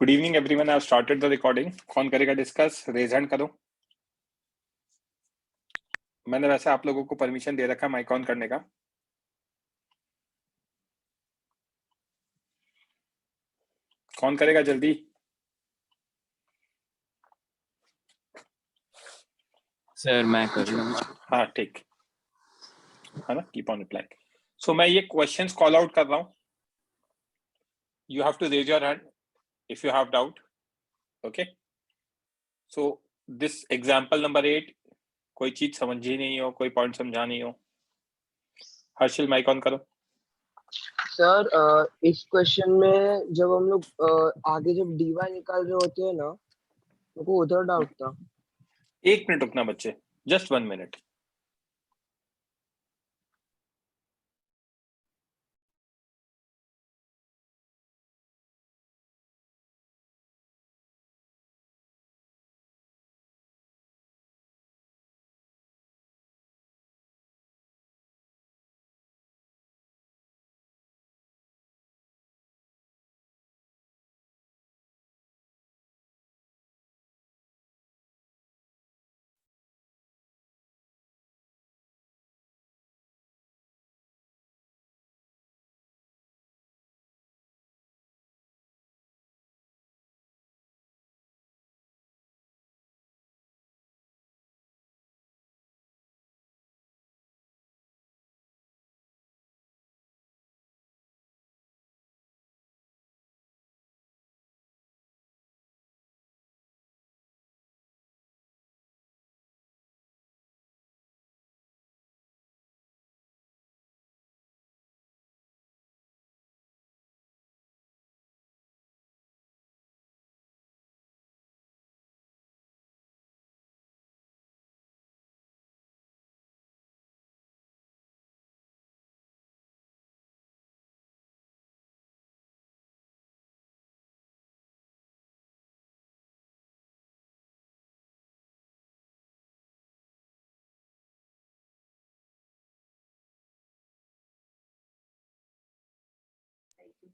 Good evening everyone, I have started the recording. कौन करेगा discuss? Raise hand करो। मैंने वैसे आप लोगों को परमिशन दे रखा है माइक ऑन करने का। कौन करेगा जल्दी? सर मैं कर लूंगा। हाँ ठीक है ना, कीप ऑन रिप्लाइंग। सो मैं ये क्वेश्चंस कॉल आउट कर रहा हूँ। You have to raise your hand if you have doubt. Okay, so this example number 8, कोई चीज समझी नहीं हो, कोई पॉइंट समझा नहीं हो, हर्षिल माइक ऑन करो। सर इस क्वेश्चन में जब हम लोग आगे जब dy निकाल रहे होते हैं ना, मुझको उधर डाउट था। 1 मिनट रुकना बच्चे, जस्ट 1 मिनट।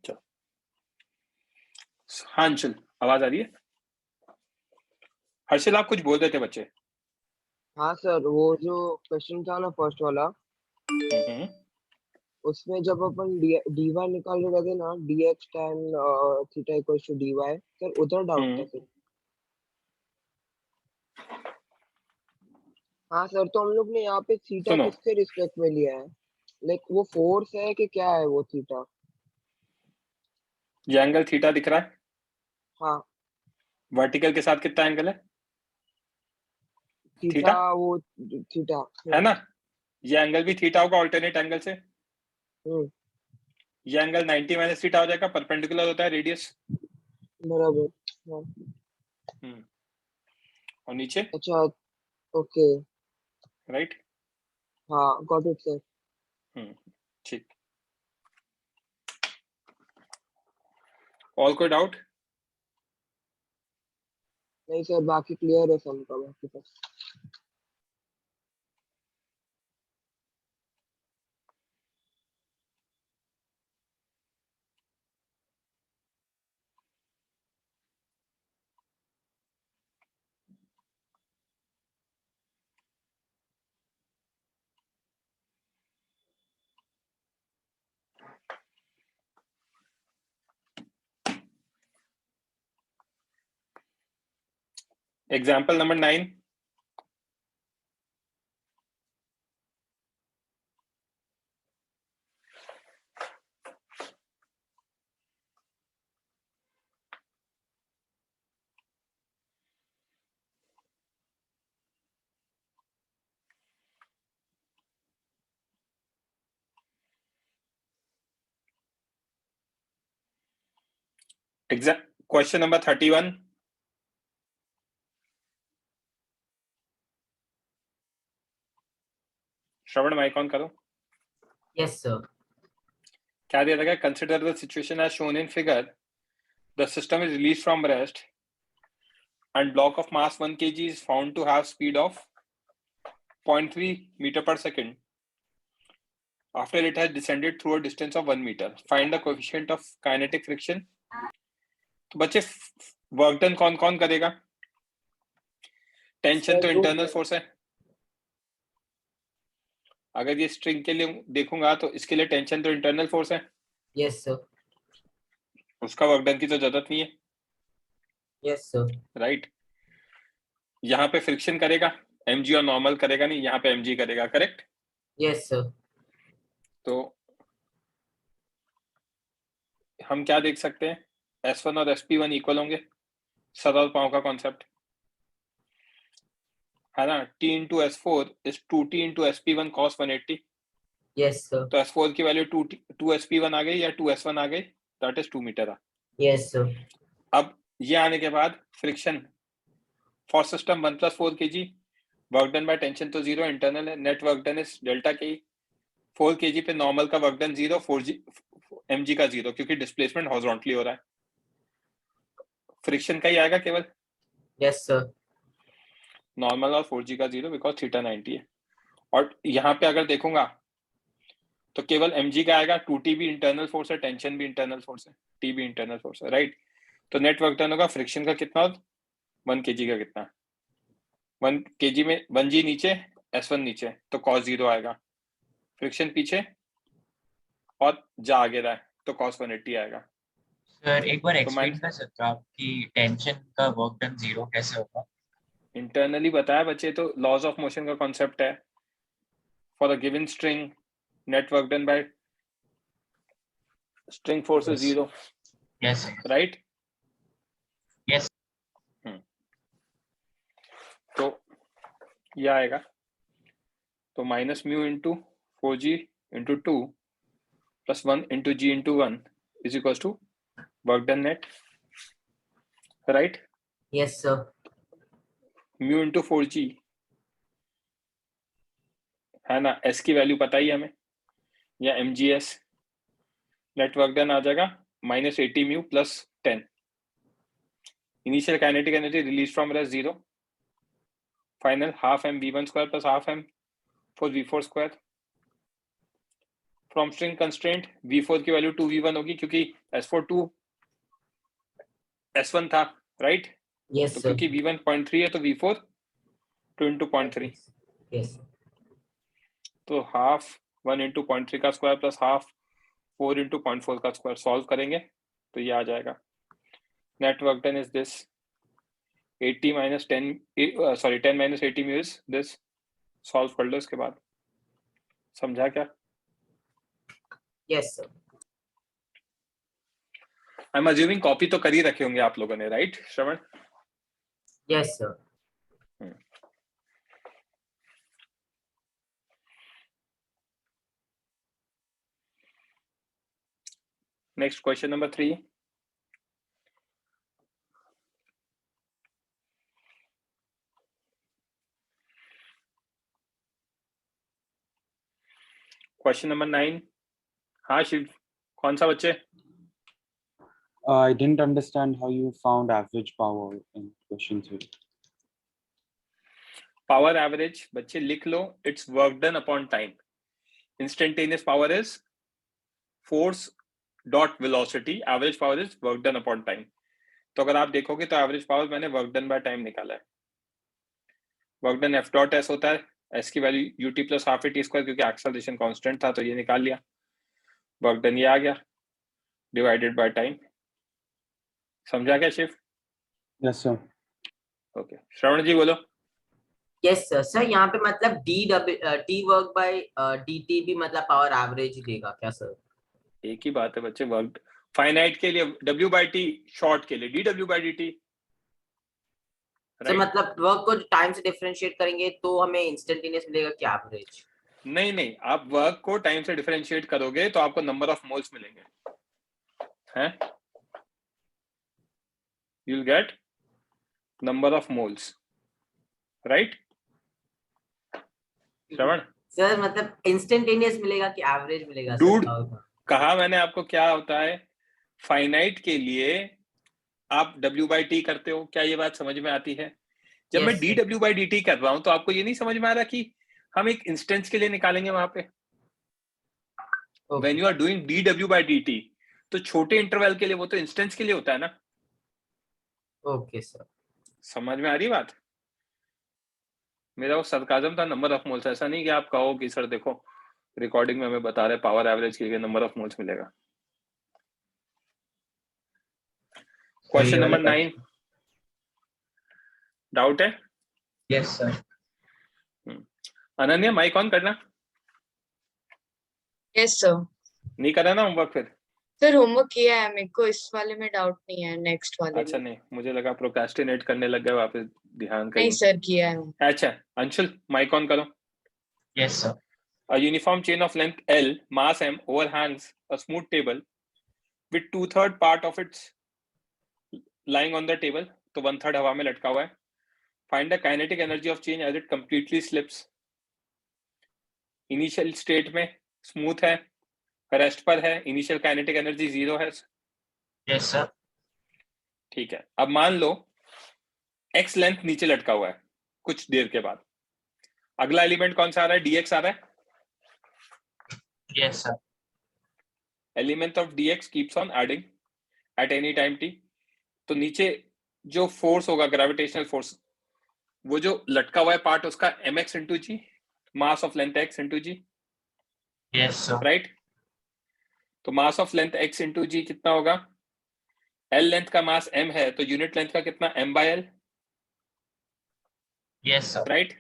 चलो, हाँ अंशुल आवाज आ रही है? हर्षिल आप कुछ बोल रहे थे बच्चे। हाँ सर, वो जो क्वेश्चन था ना फर्स्ट वाला, उसमें जब अपन dy निकाल रहे थे ना, dx tan theta equals to dy, sir उधर डाउट था सर। हाँ सर, तो हम लोग ने यहाँ पे थीटा सुनो, किसके रिस्पेक्ट में लिया है? लाइक वो फोर्स है कि क्या है वो थीटा? ये एंगल थीटा दिख रहा है? हाँ, वर्टिकल के साथ कितना एंगल है? थीटा, थीटा वो थीटा है ना? ये एंगल भी थीटा होगा ऑल्टरनेट एंगल से। ये एंगल 90 माइनस थीटा हो जाएगा, परपेंडिकुलर होता है रेडियस। बराबर। हाँ। और नीचे अच्छा, ओके, राइट। हाँ गॉट इट सर। ठीक, ऑल कोई डाउट? नहीं सर, बाकी क्लियर है सबका, बाकी सब। Example number 9, question number 31। Shravan mic on करो। Yes sir. क्या दिया था? Consider the situation as shown in figure. The system is release from rest and block of mass 1 kg is found to have speed of 0.3 meter per second after it has descended through a distance of 1 meter. Find the coefficient of kinetic friction तो बच्चे work done कौन कौन करेगा? Tension तो internal force है। अगर ये string के लिए देखूंगा तो इसके लिए टेंशन तो इंटरनल फोर्स है, यस सर, उसका वर्क डन की तो जरूरत नहीं है, यस सर, राइट। यहाँ पे फ्रिक्शन करेगा, mg और नॉर्मल करेगा नहीं, यहाँ पे mg करेगा, करेक्ट। यस सर, तो हम क्या देख सकते हैं, S1 और SP1 इक्वल होंगे, सर और पाँव का कॉन्सेप्ट है ना। T into S4 is 2T into SP1 cos 180। Yes sir, तो S4 की वैल्यू 2SP1 आ गई या 2S1 आ गई, दैट इज 2 मीटर। यस सर, अब ये आने के बाद friction for system 1 + 4 kg, work done by tension तो जीरो, इंटरनल है, net work done is delta K. 4 kg पे नॉर्मल का work done zero, 4g mg का जीरो, क्योंकि डिस्प्लेसमेंट हॉरिजॉन्टली हो रहा है। फ्रिक्शन का ही आएगा केवल, यस सर, नॉर्मल और 4g का जीरो, बिकॉज थीटा 90 है। और यहाँ पे अगर देखूंगा तो केवल mg का आएगा, 2t भी इंटरनल फोर्स है, टेंशन भी इंटरनल फोर्स है, t भी इंटरनल फोर्स है, राइट। तो नेट वर्क डन होगा फ्रिक्शन का कितना, 1 kg का कितना, 1 kg में 1g नीचे, S1 नीचे, तो cos 0 आएगा। फ्रिक्शन पीछे और जा आगे रहा है, तो cos 180 आएगा। सर एक बार तो एक्सप्लेन कर सकते हो आप कि टेंशन का वर्क डन जीरो कैसे होगा? इंटरनली बताया बच्चे, तो लॉज ऑफ मोशन का कॉन्सेप्ट है। For a given string, net work done by string force is zero, yes right. Yes तो ये आएगा, तो minus mu into 4g into 2 plus 1 into g into 1 is equal to work done net, right. Yes sir, mu into 4g है ना, s की value पता ही हमें, या mgs, नेट वर्क डन आ जाएगा -80 mu plus 10। Initial kinetic energy release from rest zero, final half m v1 square plus half m for v4 square. From string constraint v4 की value 2v1 होगी, क्योंकि s4 2 s1 था, right. Yes तो sir, क्योंकि v1 0.3 है तो v4 2 into 0.3, yes, तो half 1 into 0.3 का स्क्वायर प्लस हाफ 4 इंटू 0.4 का स्क्वायर, सॉल्व करेंगे तो ये आ जाएगा। Net work done is this 80 minus 10 sorry 10 minus 80 mu is this. Solve कर लो इसके बाद, समझा क्या? Yes sir, I am assuming copy तो कर ही रखे होंगे आप लोगों ने, right Shravan? Yes sir, next question number 3। Question number 9। हाँ शिव, कौन सा बच्चे? I didn't understand how you found average power in question 3. Power average बच्चे लिख लो, it's work done upon time. Instantaneous power is force dot velocity, average power is work done upon time. तो अगर आप देखोगे तो एवरेज पावर मैंने work done by time निकाला है। Work done F dot S होता है, एस की value u t plus half a t square, क्योंकि एक्सेलरेशन कांस्टेंट था तो ये निकाल लिया। वर्क डन ये आ गया डिवाइडेड बाय टाइम। समझा क्या शिव? Yes, sir. ओके, श्रवण जी बोलो। Yes sir. सर यहाँ पे मतलब T work by D T भी मतलब पावर एवरेज ही देगा क्या सर? एक ही बात है बच्चे, वर्क फाइनाइट के लिए W बाई टी, शॉर्ट के लिए DW बाई dt, सर मतलब वर्क को टाइम से डिफरेंशिएट करेंगे तो हमें इंस्टेंटेनियस मिलेगा क्या एवरेज? नहीं नहीं, आप वर्क को टाइम से डिफरेंशिएट करोगे तो आपको नंबर ऑफ मोल्स मिलेंगे, हैं? You will get number of moles, right Shravan? Sir मतलब इंस्टेंटेनियस मिलेगा कि एवरेज मिलेगा Dude, सर? कहा मैंने आपको क्या होता है, फाइनाइट के लिए आप W बाई टी करते हो, क्या ये बात समझ में आती है? जब मैं DW बाई dt कर रहा हूं तो आपको ये नहीं समझ में आ रहा कि हम एक इंस्टेंस के लिए निकालेंगे वहां पे। When you are doing DW by dt, तो छोटे इंटरवल के लिए वो तो इंस्टेंस के लिए होता है ना, ओके सर। समझ में आ रही बात? मेरा वो सरकाजम था, नंबर ऑफ मोल्स। ऐसा नहीं कि आप कहो कि सर देखो रिकॉर्डिंग में हमें बता रहे पावर एवरेज के लिए नंबर ऑफ मोल्स मिलेगा। क्वेश्चन नंबर 9 डाउट है? Yes sir. Ananya mic on करना। Yes sir. नहीं करा ना होमवर्क फिर? सर होमवर्क किया है, मेरे को इस वाले में डाउट नहीं है, नेक्स्ट वाले अच्छा, में। नहीं मुझे लगा प्रोक्रेस्टिनेट करने लग गए वापस, ध्यान नहीं कहीं। सर किया है। अच्छा अंशुल माइक ऑन करो। Yes sir. A uniform chain of length L, mass m, overhangs a smooth table with 2/3 part of its lying on the table. तो 1/3 हवा में लटका हुआ है. Find the kinetic energy of change as it completely slips. Initial state में smooth है, rest पर है, इनिशियल काइनेटिक एनर्जी 0 है. Yes sir. ठीक है. अब मान लो x लेंथ नीचे लटका हुआ है कुछ देर के बाद. अगला एलिमेंट कौन सा आ रहा है? dx आ रहा है. Yes sir. Element of dx keeps on adding at any time t. तो नीचे जो फोर्स होगा ग्रेविटेशनल फोर्स, वो जो लटका हुआ है पार्ट उसका mx into g, mass of length x into g. Yes sir. Right. तो mass of length x into g कितना होगा? l लेंथ का मास m है तो यूनिट लेंथ का कितना? m by l. Yes sir. Right.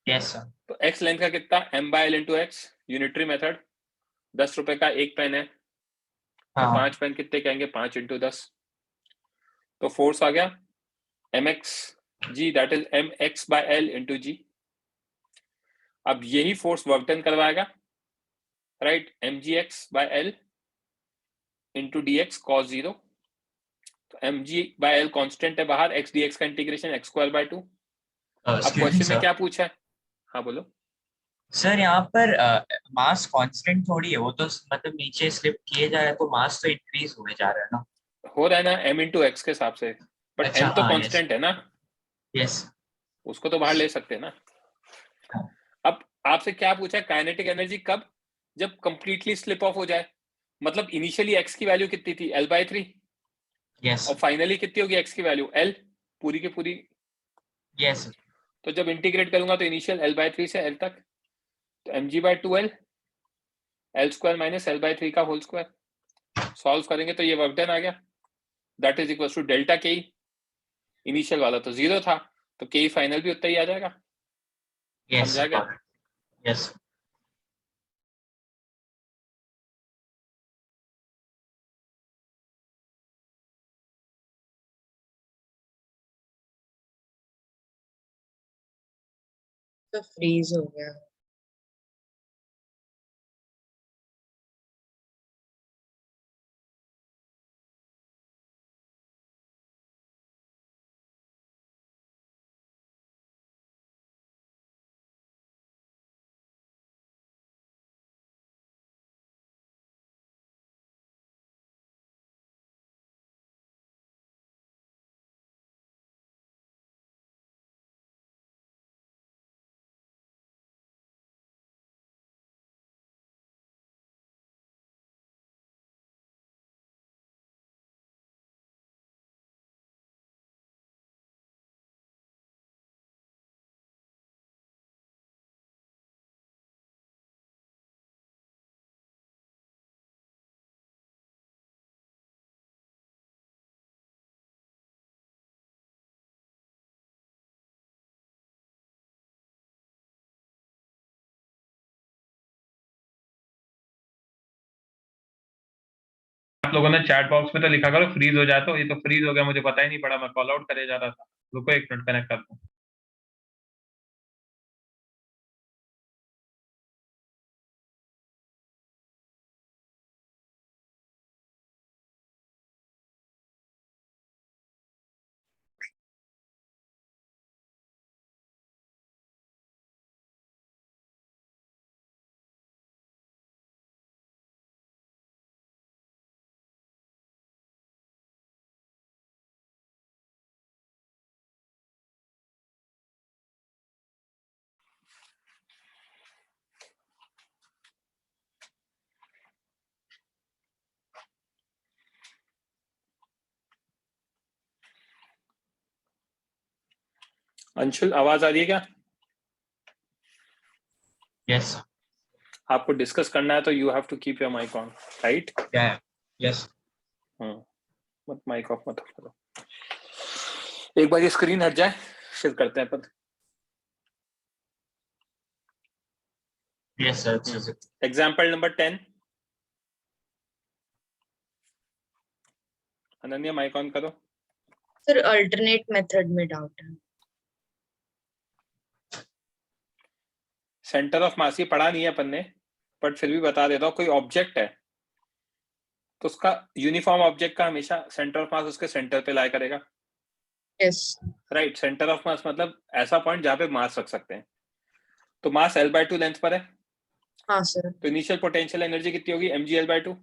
Yes sir. तो x length का कितना? m by l into x. Unitary method. 10 रुपए का एक पेन है तो हाँ। 5 पेन कितने कहेंगे? 5 इंटू 10. तो फोर्स आ गया mx g, that is mx by l into g. अब यही फोर्स वर्क डन करवाएगा. Right. mgx by l into dx cos 0. तो mg बाय l कांस्टेंट है बाहर, x dx का इंटीग्रेशन x स्क्वायर बाय 2. अब क्वेश्चन में क्या पूछा है? हाँ बोलो. सर यहाँ पर मास कांस्टेंट थोड़ी है, वो तो मतलब नीचे स्लिप किए जा रहा है तो मास तो इंक्रीज होने जा रहा है ना. हो रहा है ना m इंटू एक्स के हिसाब से, बट अच्छा, m तो हाँ, कांस्टेंट है ना, यस. उसको तो बाहर ले सकते हैं ना. हाँ. अब आपसे क्या पूछा है? काइनेटिक एनर्जी कब? जब कंप्लीटली स्लिप ऑफ हो जाए. मतलब इनिशियली x की वैल्यू कितनी थी? l by 3. यस. और फाइनली कितनी होगी x की वैल्यू? l पूरी की पूरी. यस. तो जब इंटीग्रेट करूंगा तो इनिशियल l बाय 3 से l तक, तो mg by 2l, l square minus l by 3 का होल स्क्वायर. सॉल्व करेंगे तो ये वर्क डन आ गया. That is equal to delta K. Initial वाला तो 0 था तो के फाइनल भी उतना ही आ जाएगा. यस. समझा गया? यस. तो फ्रीज हो गया. आप लोगों ने चैट बॉक्स में तो लिखा करो फ्रीज हो जाए. तो ये तो फ्रीज हो गया, मुझे पता ही नहीं पड़ा, मैं कॉल आउट करे जा रहा था. रुको एक मिनट, कनेक्ट करता हूँ. अंशुल आवाज आ रही है क्या? यस आपको डिस्कस करना है तो you have to keep your mic on, right? क्या है? यस मत माइक ऑफ मत करो। एक बार ये स्क्रीन हट जाए फिर करते हैं अपन। Yes sir. Example number 10। Ananya mic on करो। सर अल्टरनेट मेथड में डाउट है। सेंटर ऑफ मास ही पढ़ा नहीं है अपन ने, बट फिर भी बता देता हूँ। कोई ऑब्जेक्ट है तो उसका यूनिफॉर्म ऑब्जेक्ट का हमेशा सेंटर ऑफ मास उसके सेंटर पे लाया करेगा, यस राइट? सेंटर ऑफ मास मतलब ऐसा पॉइंट जहां पे मास रख सकते हैं। तो मास L/2 लेंथ पर है, हाँ सर। तो इनिशियल पोटेंशियल एनर्जी कितनी होगी? mg/L/2।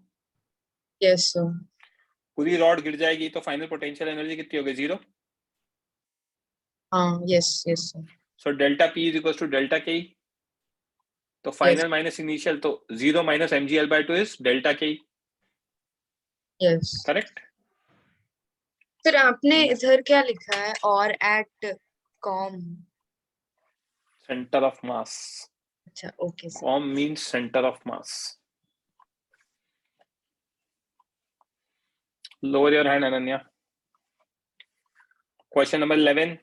Yes sir. पूरी रॉड गिर जाएगी तो फाइनल पोटेंशियल एनर्जी कितनी होगी? 0। हाँ yes yes sir. So delta P is equal to delta K। तो फाइनल माइनस इनिशियल, तो 0 minus mg/L/2 is delta K, yes correct? Sir आपने इधर क्या लिखा है? और at COM. Centre of mass. अच्छा okay sir. COM means centre of mass. Lower your hand Ananya. Question number 11।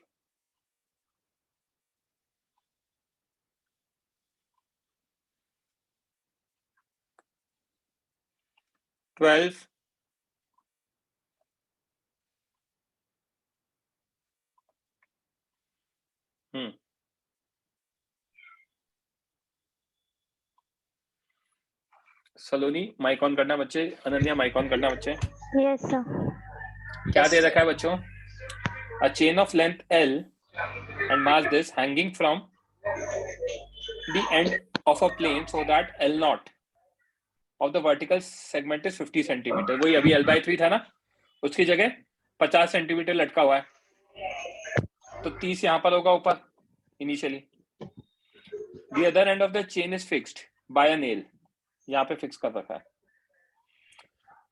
Twelve. Saloni mic on करना बच्चे। अनन्या माइक ऑन करना बच्चे। Yes, sir. क्या दे रखा है बच्चों? A chain of length L and mass this hanging from the end of a plane so that L naught of the vertical segment is 50 centimetre. वही अभी L/3 था ना, उसकी जगह 50 सेंटीमीटर लटका हुआ है, तो 30 यहां पर होगा ऊपर initially. The other end of the chain is fixed by a nail। यहाँ पे फिक्स कर रखा है।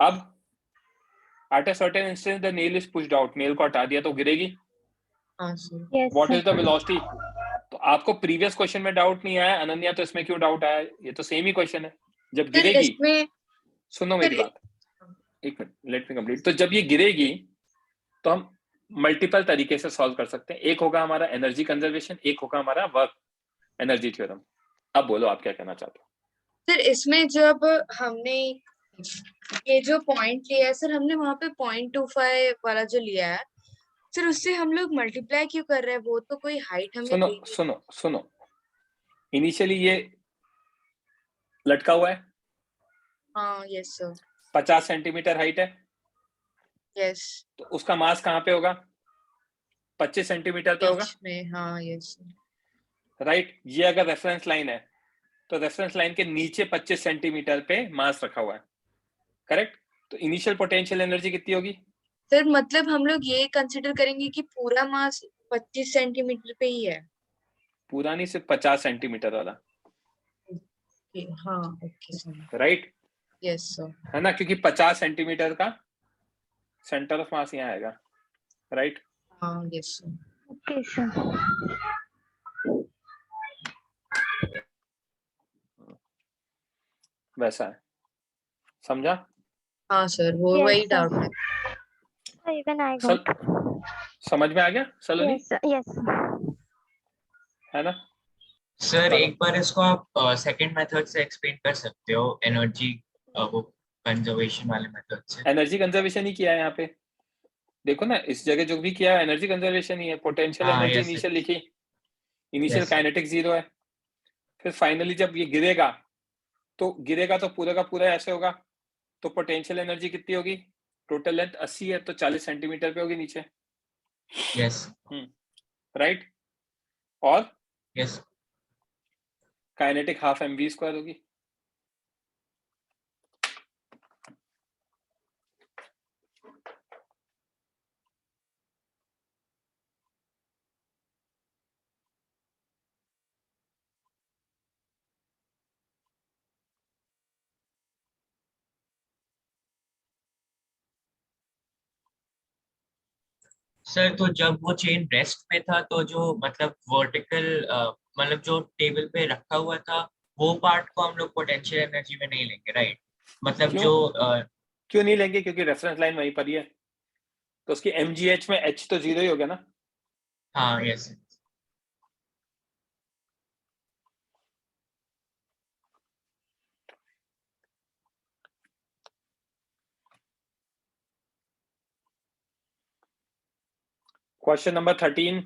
अब at a certain instant the nail is pushed out। Nail को हटा दिया तो गिरेगी। हाँ sir. Yes, What sir. is the velocity? तो आपको प्रीवियस क्वेश्चन में डाउट नहीं आया अनन्या, तो इसमें क्यों डाउट आया? ये तो सेम ही क्वेश्चन है। जब सर गिरेगी, इसमें सुनो मेरी बात, एक मिनट, लेट मी कंप्लीट। तो जब ये गिरेगी तो हम मल्टीपल तरीके से सॉल्व कर सकते हैं। एक होगा हमारा एनर्जी कंजर्वेशन, एक होगा हमारा वर्क एनर्जी थ्योरम। अब बोलो आप क्या कहना चाहते हो? सर इसमें जब हमने ये जो पॉइंट लिया है सर, हमने वहां पे 0.25 वाला जो लिया है सर, उससे हम लोग मल्टीप्लाई क्यों कर रहे हैं? वो तो कोई हाइट हमें सुनो दे दी। सुनो सुनो, इनिशियली ये लटका हुआ है, हाँ यस सर। 50 सेंटीमीटर हाइट है, यस तो उसका मास कहाँ पे होगा? 25 सेंटीमीटर पे होगा, बीच में। हाँ यस राइट? ये अगर रेफरेंस लाइन है तो रेफरेंस लाइन के नीचे 25 सेंटीमीटर पे मास रखा हुआ है, करेक्ट? तो इनिशियल पोटेंशियल एनर्जी कितनी होगी? सर। मतलब हम लोग ये कंसिडर करेंगे कि पूरा मास 25 सेंटीमीटर पे ही है। पूरा नहीं, सिर्फ 50 सेंटीमीटर वाला, हाँ okay sir. Right? Yes sir. है ना, क्योंकि 50 सेंटीमीटर का सेंटर ऑफ मास यहाँ आएगा, राइट? हाँ यस सर। Okay, sir. वैसा है, समझा? हाँ सर, वो Yes, वही sir. डाउट है। Sir, even I सल got. समझ में आ गया सलोनी? Yes, sir. Yes, sir. है ना? सर चलो। एक बार इसको आप सेकंड मेथड से एक्सप्लेन कर सकते हो, एनर्जी वो कंजर्वेशन वाले मेथड से। एनर्जी कंजर्वेशन ही किया है यहाँ पे, देखो ना, इस जगह जो भी किया है एनर्जी कंजर्वेशन ही है। पोटेंशियल हाँ एनर्जी यस इनिशियल लिखी, इनिशियल Yes. काइनेटिक 0 है। फिर फाइनली जब ये गिरेगा तो पूरा का पूरा ऐसे होगा, तो पोटेंशियल एनर्जी कितनी होगी? टोटल लेंथ 80 है तो 40 सेंटीमीटर पे होगी नीचे, यस राइट? और यस काइनेटिक हाफ mv² होगी। सर तो जब वो चेन रेस्ट पे था तो जो मतलब वर्टिकल मतलब जो टेबल पे रखा हुआ था वो पार्ट को हम लोग पोटेंशियल एनर्जी में नहीं लेंगे, राइट? मतलब क्यों? जो क्यों नहीं लेंगे? क्योंकि रेफरेंस लाइन वहीं पर ही है, तो उसकी mgh में h तो 0 ही हो गया ना। हाँ yes. Question number 13,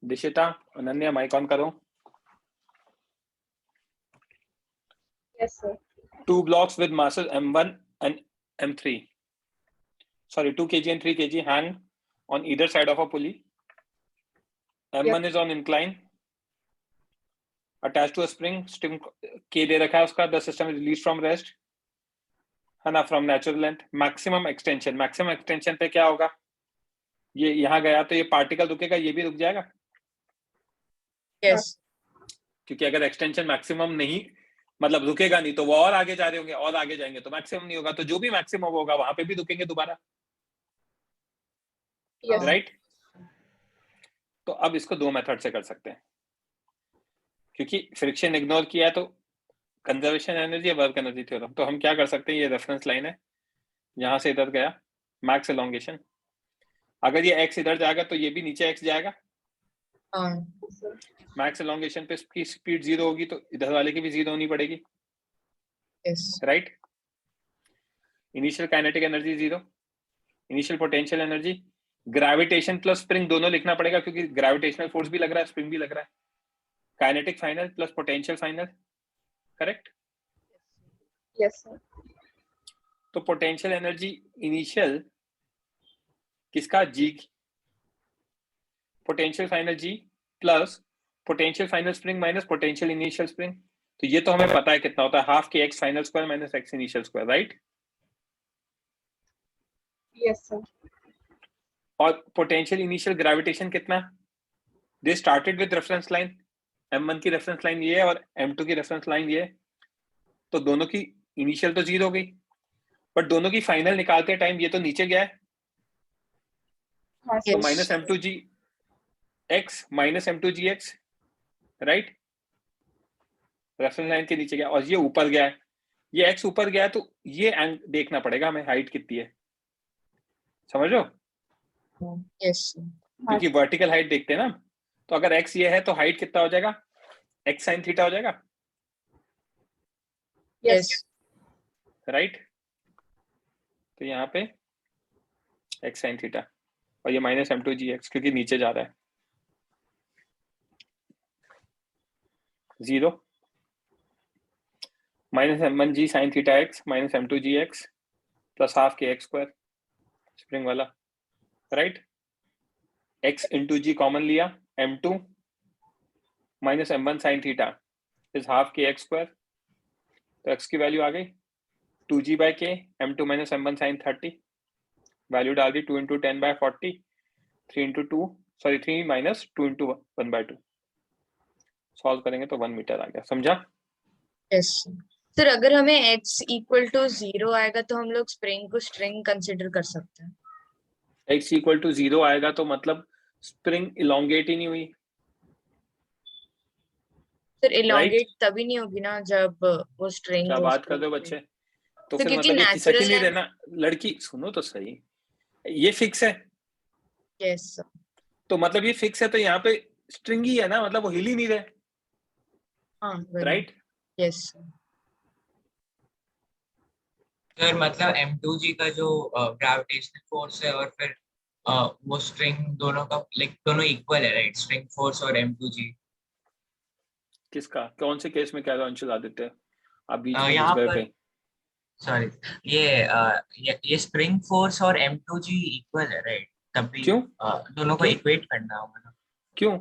Dishita, Ananya, mic on करो। Yes, sir. Two blocks with masses m1 and m3, sorry, 2 kg and 3 kg hang on either side of a pulley. m1 is on incline, attached to a spring k दे रखा है उसका, the system is released from rest, है ना, from natural length. maximum extension पे क्या होगा? ये यहाँ गया तो ये पार्टिकल रुकेगा, ये भी रुक जाएगा, यस क्योंकि अगर एक्सटेंशन मैक्सिमम नहीं, मतलब रुकेगा नहीं, तो वो और आगे जा रहे होंगे, और आगे जाएंगे तो मैक्सिमम नहीं होगा, तो जो भी मैक्सिमम होगा वहां पे भी रुकेंगे दोबारा, Yes. राइट? तो अब इसको दो मेथड से कर सकते हैं, क्योंकि फ्रिक्शन इग्नोर किया है तो conservation energy, work energy theorem. तो हम क्या कर सकते हैं, ये रेफरेंस लाइन है, यहां से इधर गया मैक्स एलोंगेशन, अगर ये x इधर जाएगा तो ये भी नीचे x जाएगा, मैक्स एलोंगेशन पे इसकी स्पीड 0 होगी तो इधर वाले की भी 0 होनी पड़ेगी, yes right? Initial kinetic energy 0, initial potential energy, gravitation plus spring दोनों लिखना पड़ेगा, क्योंकि ग्रेविटेशनल फोर्स भी लग रहा है, स्प्रिंग भी लग रहा है, kinetic final plus potential final, correct? Yes, sir. तो पोटेंशियल एनर्जी इनिशियल किसका, g, potential final g plus potential final spring minus potential initial spring, तो ये तो हमें पता है कितना होता है, half K x final square minus x initial square, right? Yes, sir. और पोटेंशियल इनिशियल ग्रेविटेशन कितना, they started with reference line, m1 की रेफरेंस लाइन ये है और m2 की रेफरेंस लाइन ये है, तो दोनों की इनिशियल तो 0 हो गई, बट दोनों की फाइनल निकालते टाइम ये तो नीचे गया है, हाँ, तो sir. Minus m2g x minus m2g x, right? Reference line के नीचे गया, और ये ऊपर गया है, ये x ऊपर गया है, तो ये देखना पड़ेगा हमें हाइट कितनी है, समझ लो? यस क्योंकि वर्टिकल हाइट देखते हैं ना, तो अगर x ये है तो हाइट कितना हो जाएगा, x sin थीटा हो जाएगा, Yes. Yes right? तो यहाँ पे x sin थीटा, और ये माइनस m2g x, क्योंकि नीचे जा रहा है, 0 minus m1g sin theta x minus m2g x plus half K x square spring वाला, right? x into G common लिया, m2 minus m1 sin theta is half K x square, तो x की value आ गई 2g by k, m2 minus m1 sin 30, value डाल दी 2 into 10 by 40, 3 into 2 sorry 3 minus 2 into 1 by 2, solve करेंगे तो 1 metre आ गया, समझा? यस सर अगर हमें x इक्वल टू 0 आएगा तो हम लोग स्प्रिंग को स्ट्रिंग कंसिडर कर सकते हैं। x इक्वल टू 0 आएगा तो मतलब स्प्रिंग इलोंगेट ही नहीं हुई, सर इलोंगेट तभी नहीं होगी ना जब वो स्ट्रिंग, क्या बात कर रहे हो बच्चे? तो फिर क्योंकि मतलब ये खिसक ही नहीं natural रहना, लड़की सुनो तो सही, ये फिक्स है, यस तो मतलब ये फिक्स है, तो यहाँ पे स्ट्रिंग ही है ना, मतलब वो हिल ही नहीं रहे, हाँ राइट? यस सर मतलब m2g का जो ग्रेविटेशनल फोर्स है और फिर वो स्ट्रिंग दोनों का लाइक दोनों इक्वल है, राइट? स्ट्रिंग फोर्स और m2g। किसका, कौन से केस में कह रहे हो अंशुल आदित्य, आप बीच में यहाँ घुस गए पर कहीं? सॉरी, ये स्प्रिंग फोर्स और m2g इक्वल है, राइट? तब भी क्यों? दोनों को क्यों? इक्वेट करना होगा ना। क्यों?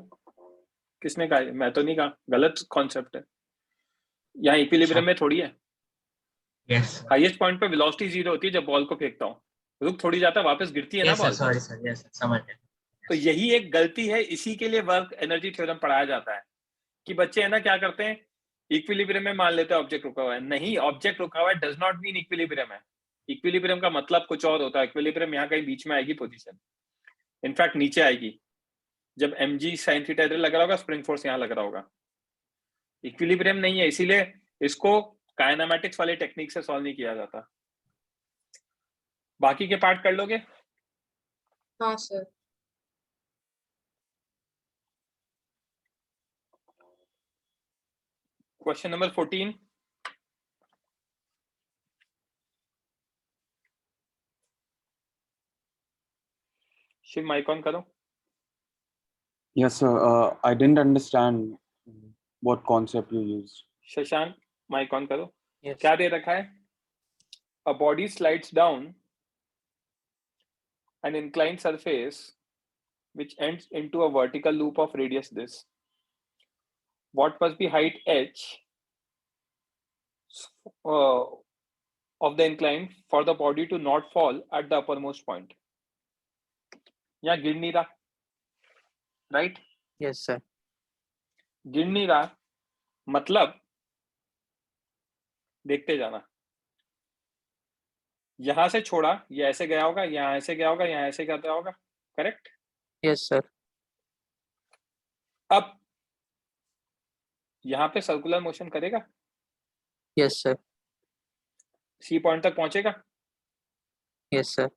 किसने कहा? मैं तो नहीं कहा, गलत कॉन्सेप्ट है, यहाँ इक्विलिब्रियम में थोड़ी है, यस हाईएस्ट पॉइंट पे वेलोसिटी 0 होती है जब बॉल को फेंकता हूँ, रुक थोड़ी जाता है, वापस गिरती है ना yes sir, ball, sorry sir, yes sir, समझ गया। तो यही एक गलती है, इसी के लिए वर्क एनर्जी थ्योरम पढ़ाया जाता है, कि बच्चे है ना क्या करते हैं, इक्विलिब्रियम में मान लेते हैं ऑब्जेक्ट रुका हुआ है, नहीं, ऑब्जेक्ट रुका हुआ है डज नॉट मीन इक्विलिब्रियम है, इक्विलिब्रियम का मतलब कुछ और होता है। इक्विलिब्रियम यहाँ कहीं बीच में आएगी पोजीशन, इनफैक्ट नीचे आएगी जब mg sin थीटा इधर लग रहा होगा, स्प्रिंग फोर्स यहाँ लग रहा होगा। इक्विलिब्रियम नहीं है, इसीलिए इसको काइनेमैटिक्स वाले टेक्निक से सॉल्व नहीं किया जाता। बाकी के पार्ट कर लोगे? हाँ सर। Question number 14, Shiv mic on करो। Yes, sir. I didn't understand what concept you used. Shashank mic on करो। Yes. क्या दे रखा है? A body slides down an inclined surface which ends into a vertical loop of radius this. What must be height h of the incline for the body to not fall at the uppermost point? यहाँ गिर नहीं रहा, right? Yes, sir. गिर नहीं रहा मतलब देखते जाना, यहां से छोड़ा, ये ऐसे गया होगा, यहाँ ऐसे गया होगा, यहाँ ऐसे गया होगा, करेक्ट? Yes, sir. अब यहाँ पे सर्कुलर मोशन करेगा, Yes, sir. सी पॉइंट तक पहुंचेगा, Yes, sir.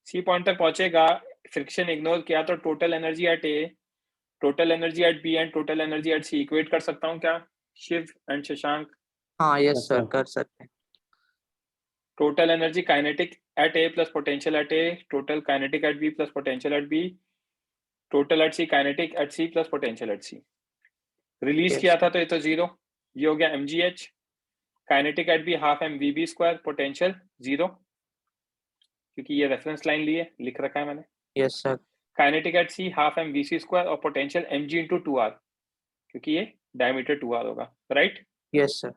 सी पॉइंट तक पहुंचेगा, फ्रिक्शन इग्नोर किया तो total energy at A, total energy at B and total energy at C equate कर सकता हूँ क्या शिव एंड शशांक? हाँ, yes, Yes, sir. sir. कर सकते हैं। Total energy kinetic at A plus potential at A, total kinetic at B plus potential at B, total at C kinetic at C plus potential at C. Release Yes. किया था तो ये तो zero, ये हो गया mgh, kinetic at B half M V B square, potential zero, क्योंकि ये रेफरेंस लाइन लिए लिख रखा है मैंने। Yes, sir. Kinetic at C half M V C square और पोटेंशियल mg इंटू 2r, क्योंकि ये डायमीटर 2r होगा, राइट? Yes, sir.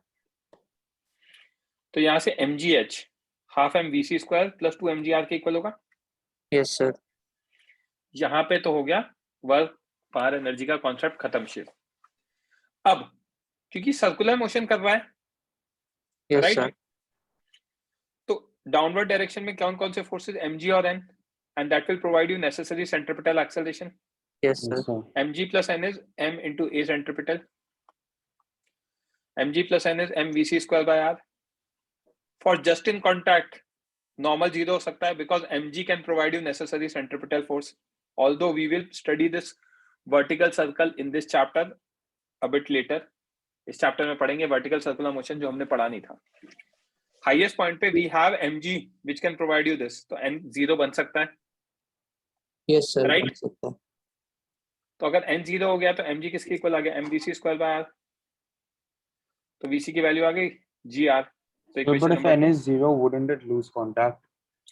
तो यहाँ से mgh half M V C square plus 2 mgr के इक्वल होगा। Yes, sir. यहाँ पे तो हो गया वर्क पावर एनर्जी का कॉन्सेप्ट खत्म शिव। अब क्योंकि सर्कुलर मोशन कर रहा है, Yes, राइट? sir. तो डाउनवर्ड डायरेक्शन में कौन कौन से फोर्सेस mg और n, and that will provide you necessary centripetal acceleration. Yes, sir. Yes, sir. mg plus n is m into a centripetal, mg plus n is m vc square by r. For just in contact normal zero हो सकता है because mg can provide you necessary centripetal force, although we will study this vertical circle in this chapter a bit later. इस chapter में पढ़ेंगे vertical circular motion जो हमने पढ़ा नहीं था। हाईएस्ट पॉइंट पे we have mg which can provide you this, तो n जीरो बन सकता है, Yes, sir. Right? बन सकता है। तो अगर n जीरो हो गया तो mg किसके इक्वल आ गया, mvc स्क्वायर बाय r, तो vc की वैल्यू आ गई gr। तो But equation if n is 0, wouldn't it lose contact?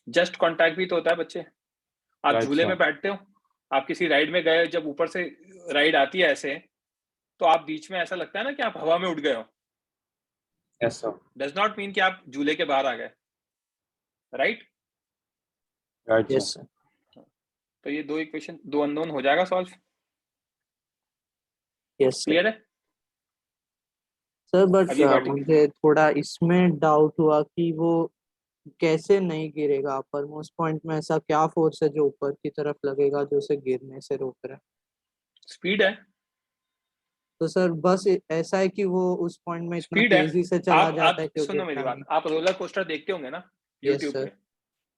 Just contact भी तो होता है बच्चे। आप Right, झूले sir. में बैठते हो, आप किसी राइड में गए, जब ऊपर से राइड आती है ऐसे, तो आप बीच में ऐसा लगता है ना कि आप हवा में उड़ गए हो, Yes, sir. Does not mean कि आप झूले के बाहर आ गए, right? Right, Yes, sir. sir. तो ये दो इक्वेशन, दो अननोन हो जाएगा सॉल्व, Yes, sir. क्लियर है? सर बट अभी vertical- मुझे थोड़ा इसमें डाउट हुआ कि वो कैसे नहीं गिरेगा अपर मोस्ट पॉइंट में, ऐसा क्या फोर्स है जो ऊपर की तरफ लगेगा जो उसे गिरने से रोक रहा है? स्पीड है, तो सर बस ऐसा है कि वो उस पॉइंट में इतना स्पीड है। तेजी से चला आप जाता है कि वो सुनो मेरी गिरता बात, नहीं। आप रोलर कोस्टर देखते होंगे ना Yes, यूट्यूब sir. पे,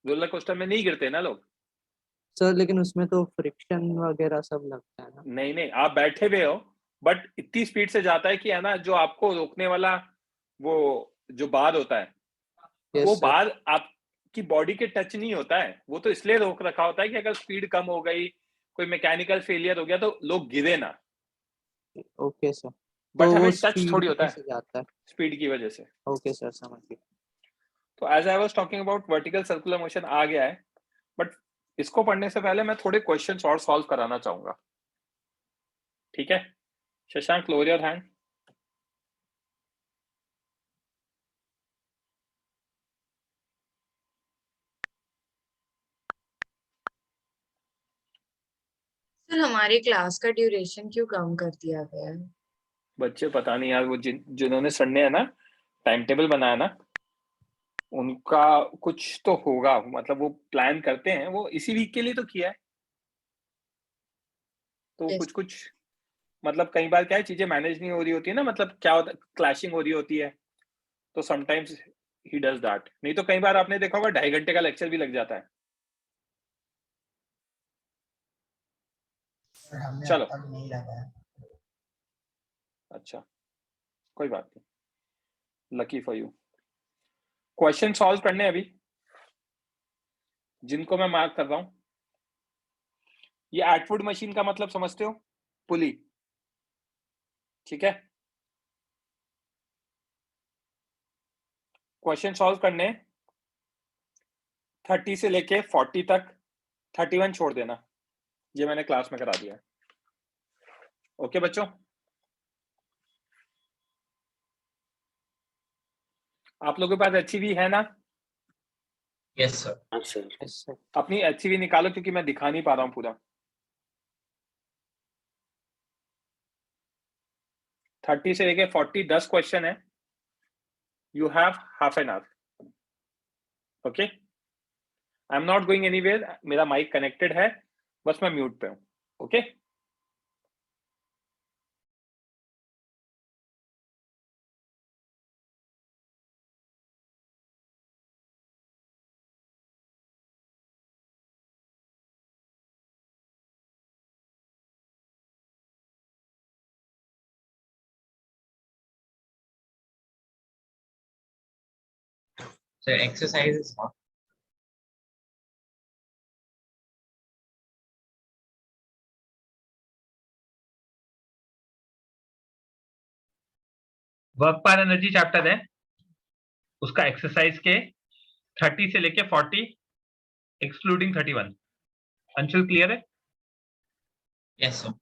रोलर कोस्टर में नहीं गिरते ना लोग। सर लेकिन उसमें तो फ्रिक्शन वगैरह सब लगता है ना। नहीं नहीं, आप बैठे हुए हो बट इतनी स्पीड से जाता है कि है ना, जो आपको रोकने वाला वो जो बार होता है, Yes, वो sir. बार आपकी बॉडी के टच नहीं होता है, वो तो इसलिए रोक रखा होता है कि अगर स्पीड कम हो गई, कोई मैकेनिकल फेलियर हो गया तो लोग गिरे ना, ओके सर। बट तो वो हमें टच speed थोड़ी होता है से जाता है। स्पीड की वजह से। ओके सर, समझ गया। तो as I was talking about vertical circular motion आ गया है, बट इसको पढ़ने से पहले मैं थोड़े क्वेश्चंस और सॉल्व कराना चाहूंगा, ठीक है? Shashank, lower your hand. Sir हमारी क्लास का ड्यूरेशन क्यों कम कर दिया गया है? बच्चे पता नहीं यार, वो जिन्होंने सर ने है ना टाइम टेबल बनाया ना, उनका कुछ तो होगा, मतलब वो प्लान करते हैं, वो इसी वीक के लिए तो किया है। तो Yes. कुछ कुछ मतलब कई बार क्या है, चीजें मैनेज नहीं हो रही होती है ना, मतलब क्या होता है, क्लैशिंग हो रही होती है, तो समटाइम्स ही डज दैट। नहीं तो कई बार आपने देखा होगा 2.5 घंटे का लेक्चर भी लग जाता है। चलो, अब नहीं लगा है। अच्छा, कोई बात नहीं, lucky for you. Question solve करने हैं अभी, जिनको मैं मार्क कर रहा हूं। ये एटवुड मशीन का मतलब समझते हो? पुली, ठीक है। क्वेश्चन सॉल्व करने 30 से लेके 40 तक, 31 छोड़ देना, ये मैंने क्लास में करा दिया है। ओके बच्चों, आप लोगों के पास HCV है ना? Yes sir. Yes, sir. अपनी HCV निकालो, क्योंकि मैं दिखा नहीं पा रहा हूं पूरा। 30 से लेके 40 10 क्वेश्चन है। You have half an hour. Okay, I am not going anywhere, मेरा माइक कनेक्टेड है, बस मैं म्यूट पे हूं। Okay. Sir exercises work power energy chapter है, उसका एक्सरसाइज के 30 से लेके 40 एक्सक्लूडिंग 31। अंशुल क्लियर है? Yes sir.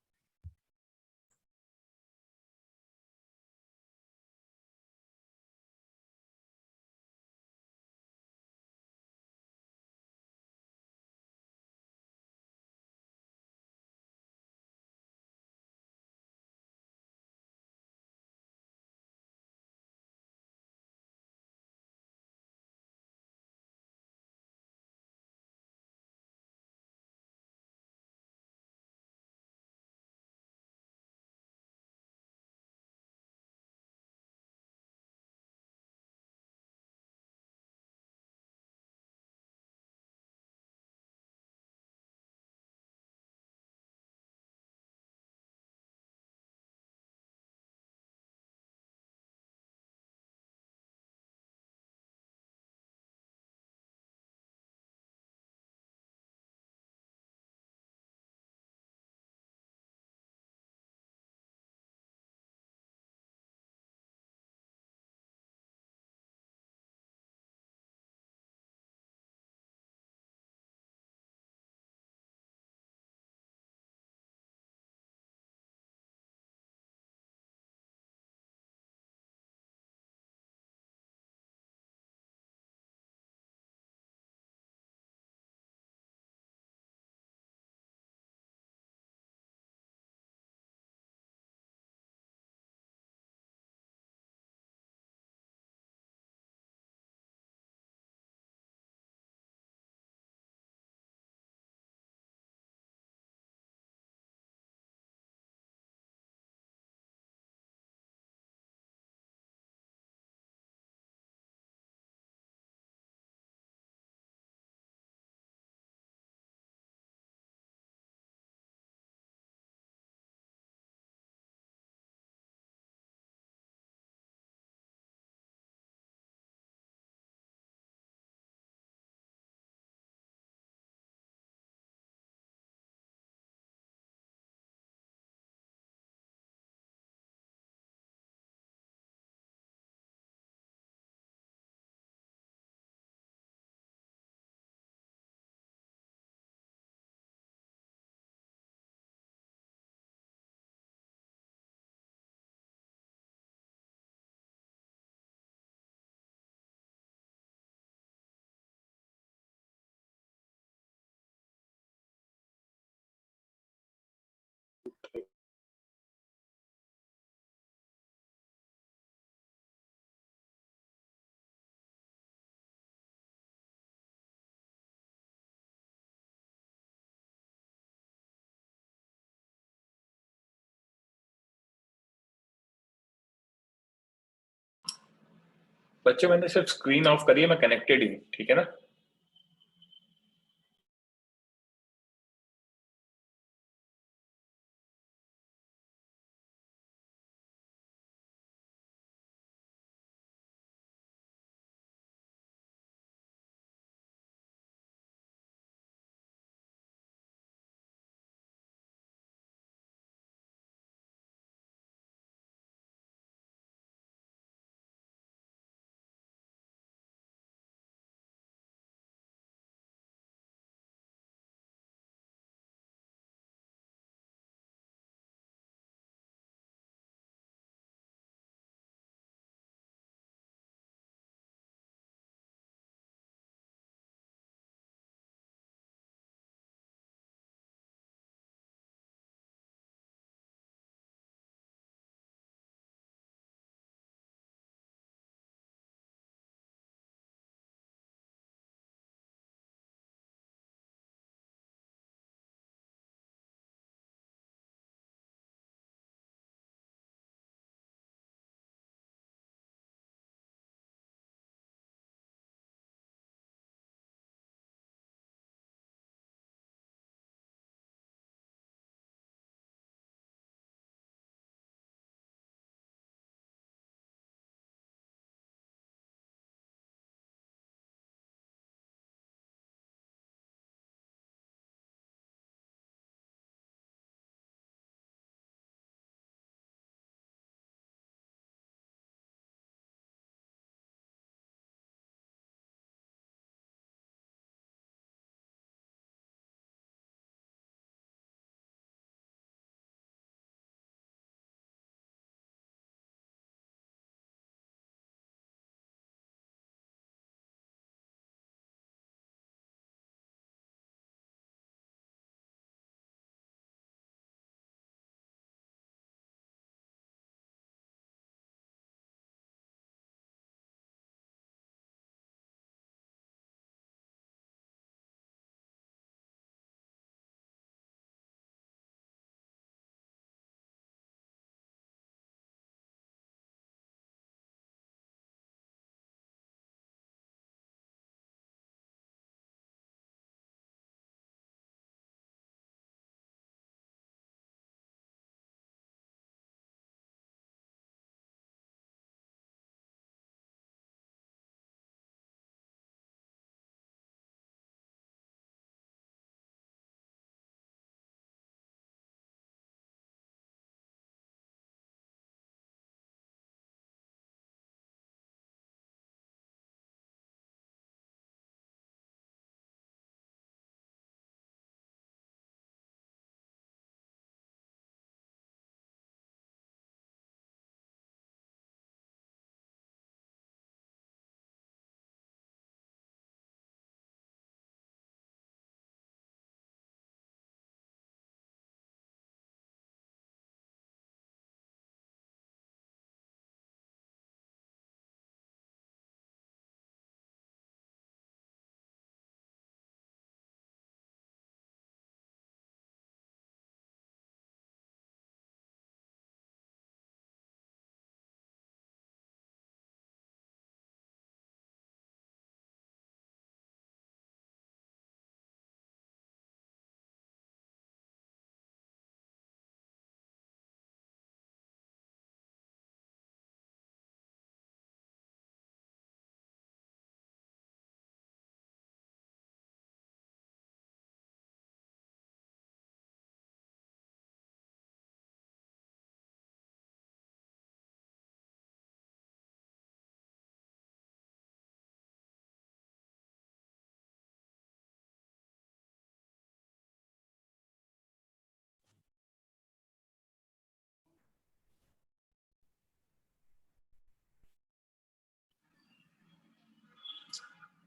बच्चों मैंने सिर्फ स्क्रीन ऑफ करी है, मैं कनेक्टेड ही हूँ, ठीक है ना?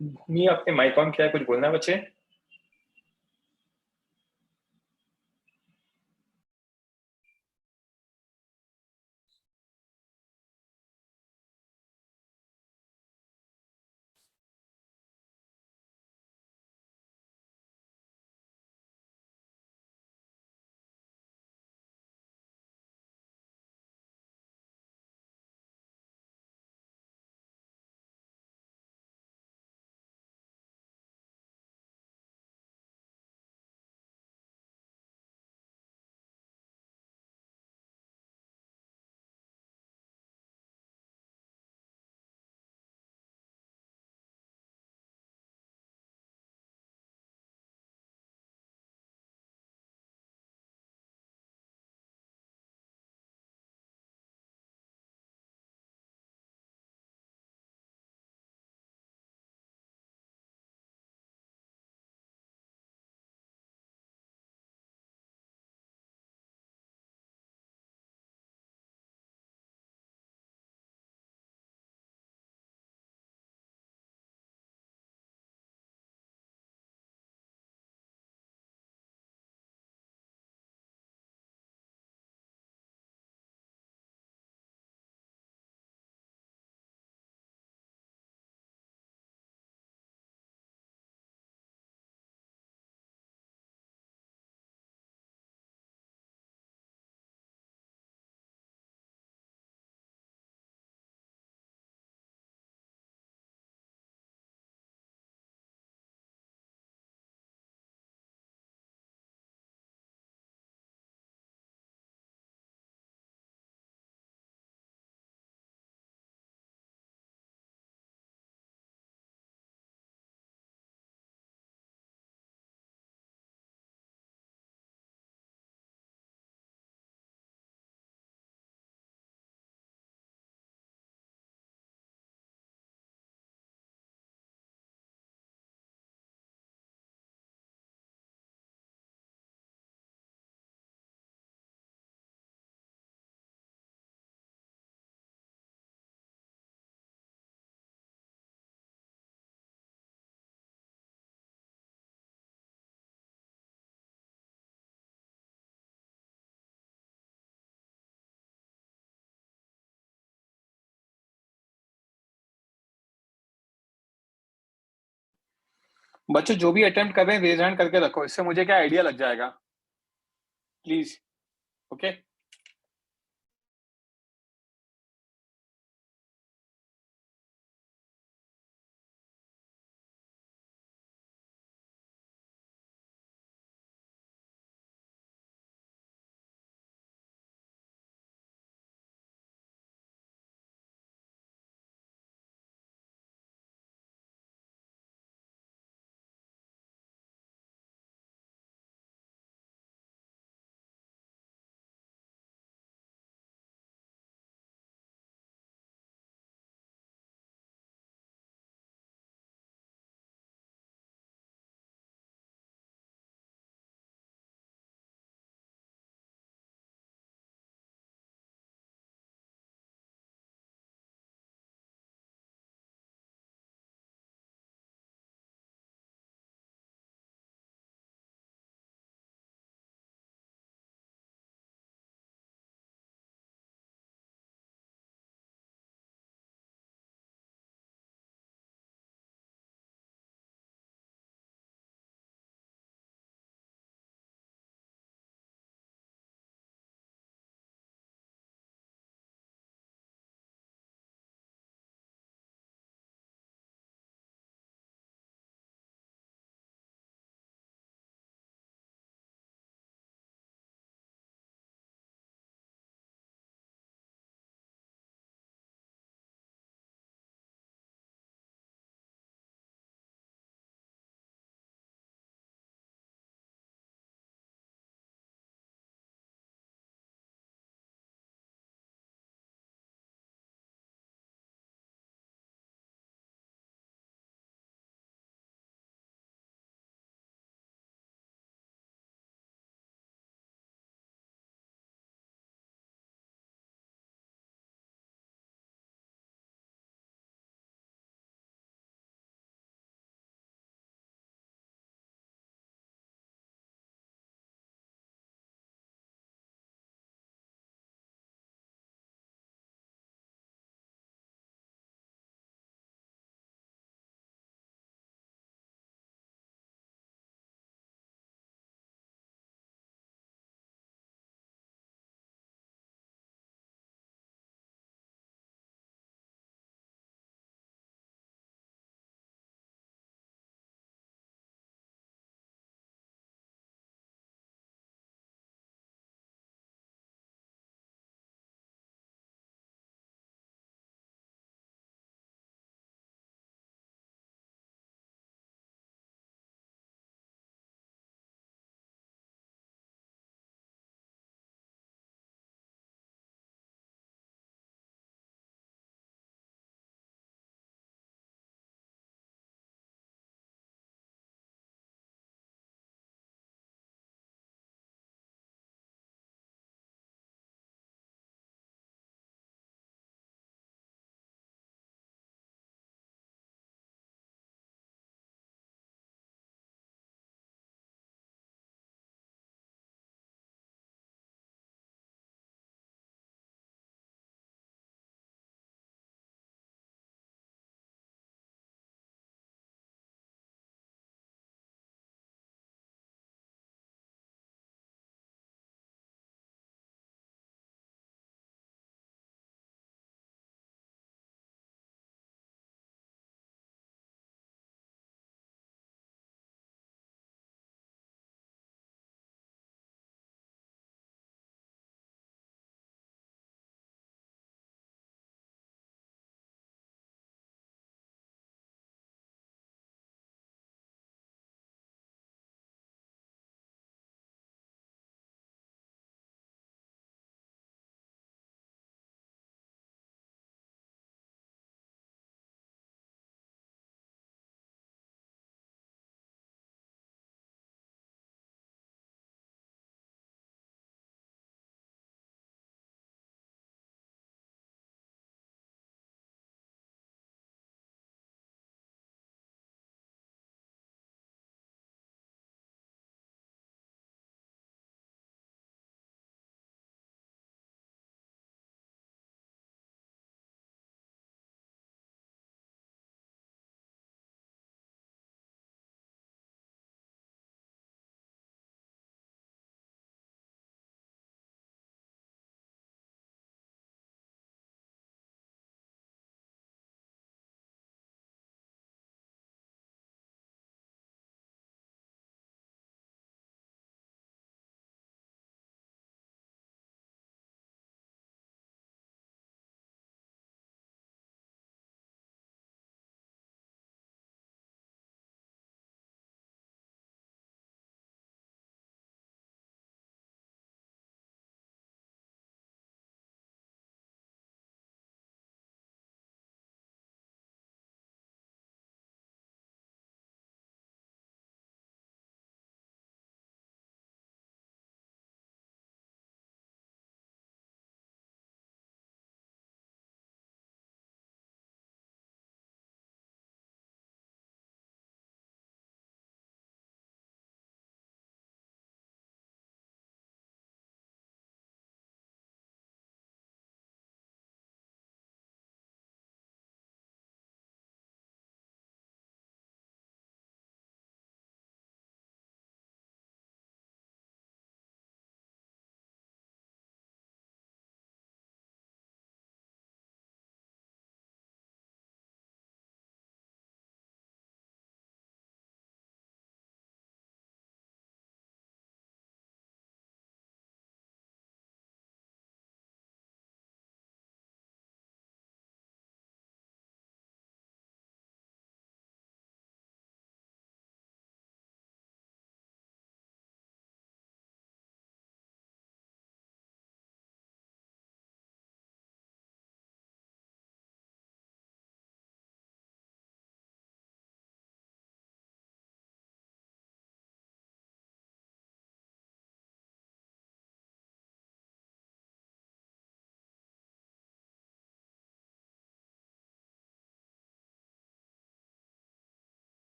भूमि आपने माइक ऑन किया है, कुछ बोलना है बच्चे? बच्चों जो भी अटेम्प्ट कर रहे हैं रेज हैंड करके रखो, इससे मुझे क्या आइडिया लग जाएगा, प्लीज। ओके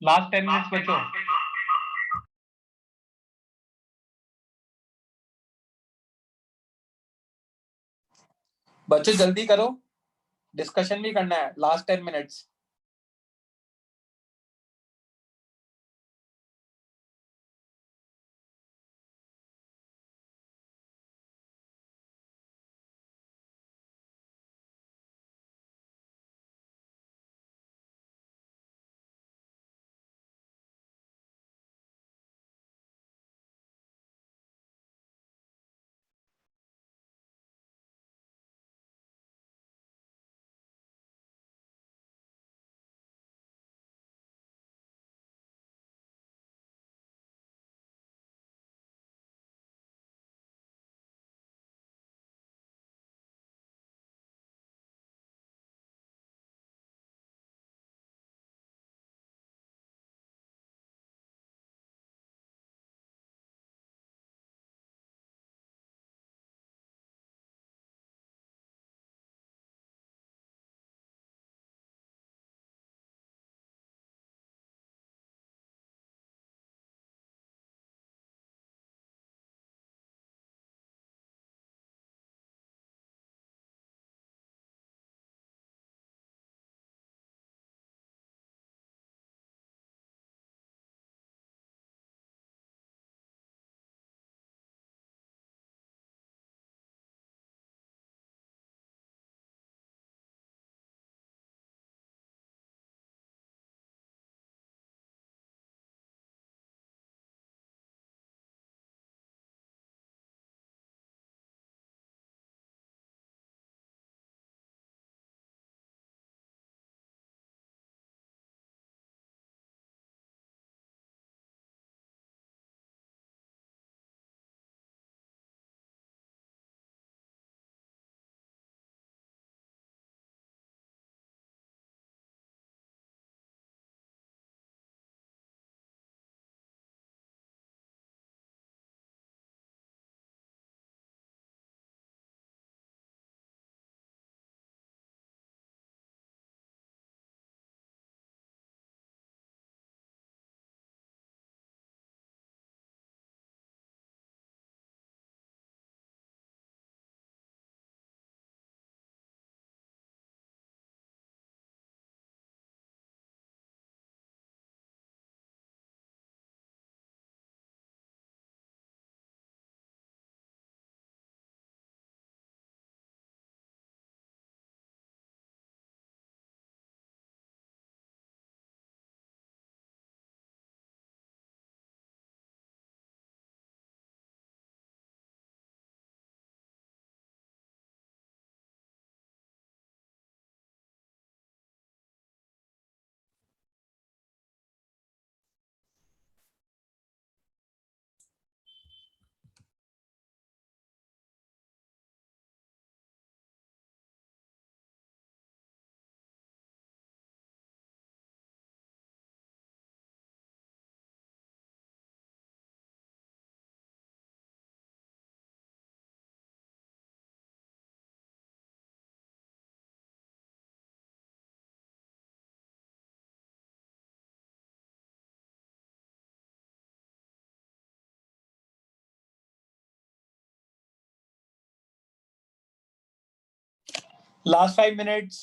लास्ट 10 मिनट्स बचो। बच्चों जल्दी करो, डिस्कशन भी करना है, last 10 minutes. Last 5 minutes.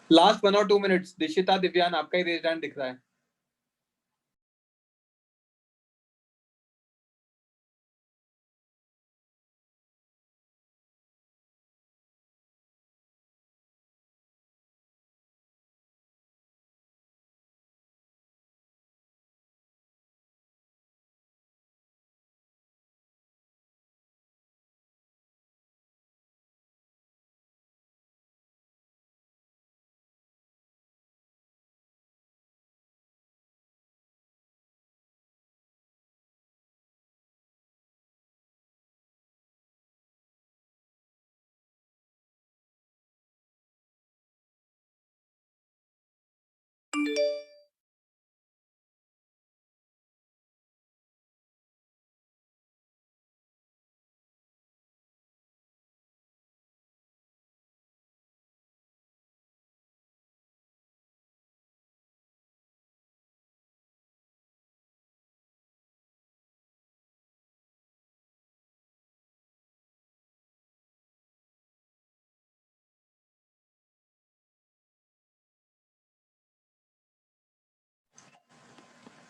Last 1 और 2 मिनट्स। दिशिता, दिव्यान, आपका ही रेज हैंड दिख रहा है।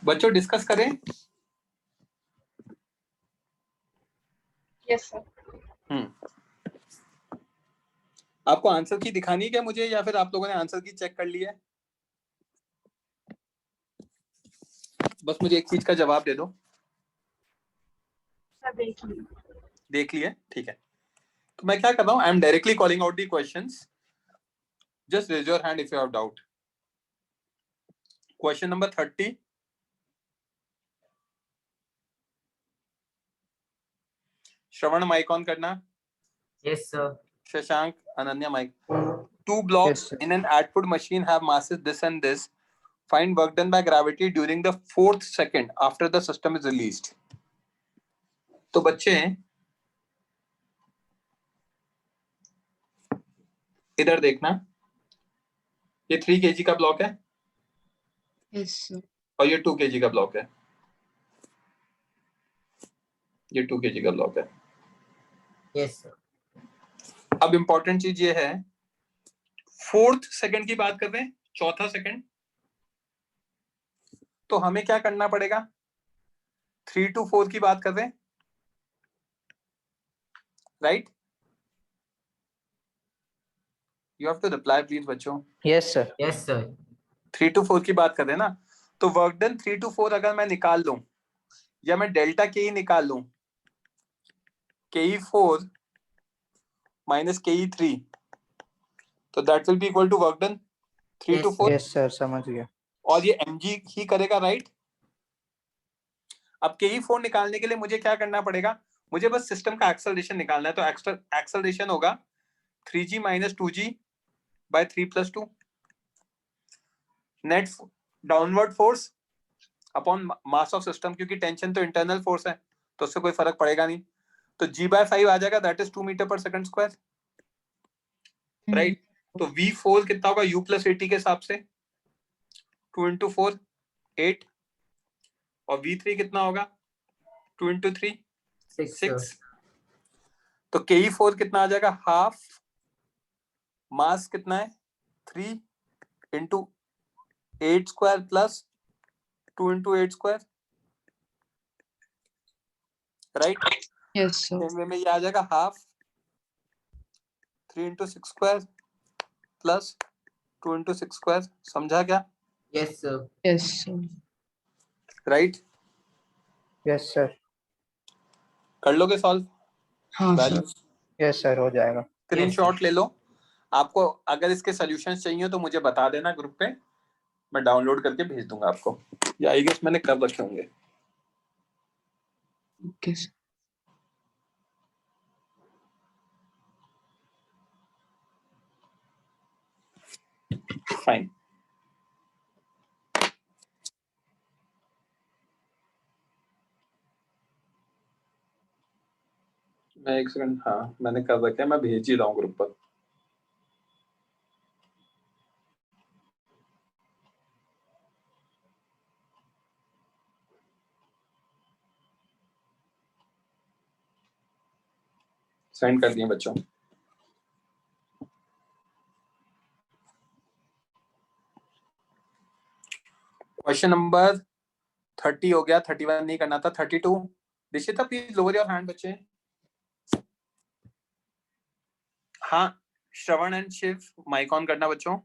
बच्चों डिस्कस करें। Yes, sir. आपको आंसर की दिखानी है क्या मुझे, या फिर आप लोगों ने आंसर की चेक कर लिया है? बस मुझे एक चीज का जवाब दे दो। Sir, देख लीजिए। देख लिए, ठीक है। तो मैं क्या कर रहा हूँ, I am directly calling out the questions. Just raise your hand if you have doubt. Question number 30। Shravan mic on करना। Yes, sir. Shashank, Ananya mic. 2 blocks Yes, sir. in an output machine have masses this and this. Find work done by gravity during the 4th second after the system is released. तो बच्चे इधर देखना, ये 3 kg का block है yes sir. और ये 2 kg का ब्लॉक है। ये 2 kg का ब्लॉक है। Yes, sir. अब इंपॉर्टेंट चीज ये है, 4th सेकंड की बात कर रहे हैं, चौथा सेकंड। तो हमें क्या करना पड़ेगा, 3 to 4 की बात कर रहे हैं, right? You have to reply please बच्चों। Yes, sir. Yes, sir. 3 to 4 की बात कर रहे हैं ना, तो वर्क डन 3 to 4 अगर मैं निकाल लूं, या मैं डेल्टा के ही निकाल लूं, ke4 माइनस ke3, तो that will be equal to work done 3 to 4। Yes, sir. समझ गया। और ये mg ही करेगा, राइट? अब ke4 निकालने के लिए मुझे क्या करना पड़ेगा, मुझे बस सिस्टम का एक्सेलरेशन निकालना है। तो एक्सेलरेशन होगा 3g minus 2g by 3 plus 2। Net downward force upon mass of system, क्योंकि टेंशन तो इंटरनल फोर्स है तो उससे कोई फर्क पड़ेगा नहीं। तो g/5 आ जाएगा, दैट इज 2 मीटर पर सेकंड स्क्वायर, राइट? तो v4 कितना होगा u प्लस 80 के हिसाब से, 2 into 4 8, और v3 कितना होगा, 2 into 3 6। तो ke4 कितना आ जाएगा, हाफ, मास कितना है 3 into 8 square plus 2 into 8 square, right? Yes sir. Same way में ये आ जाएगा half 3 into 6 square plus 2 into 6 square. समझा क्या? Yes, sir. Yes sir. Right? Yes, sir. कर लोगे सॉल्व? हाँ सर। Yes, sir. हो जाएगा। स्क्रीनशॉट ले लो। आपको अगर इसके सॉल्यूशंस चाहिए तो मुझे बता देना ग्रुप पे, मैं डाउनलोड करके भेज दूंगा आपको, या आई गेस मैंने कब रखे होंगे। Okay sir. फाइन। मैं एक सेकंड, हाँ मैंने कर रखे हैं, मैं भेज ही रहा हूँ ग्रुप पर। सेंड कर दिए बच्चों। क्वेश्चन नंबर 30 हो गया, 31 नहीं करना था, 32। Dishita please lower your hand बच्चे। हाँ, श्रवण एंड शिव माइक ऑन करना बच्चों।